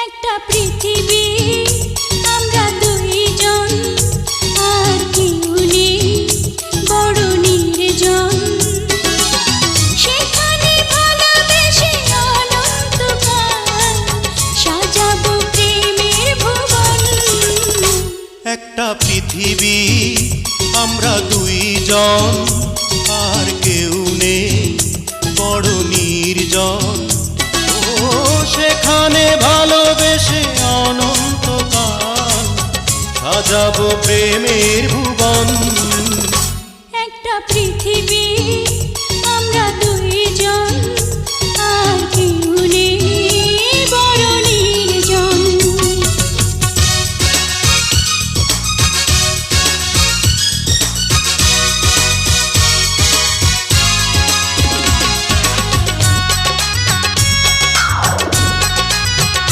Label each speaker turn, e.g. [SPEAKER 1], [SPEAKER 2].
[SPEAKER 1] একটা পৃথিবী আমরা দুইজন, আর কেউ নেই বড় নির্জন। সেখানে ভালোবেসে অনন্তকাল সাজাবো প্রেমের ভুবন।
[SPEAKER 2] একটা পৃথিবী আমরা দুইজন, আর কেউ নেই বড় নির্জন। ও সেখানে ভালোবেসে অনন্তকাল সাজাবো প্রেমের ভুবন।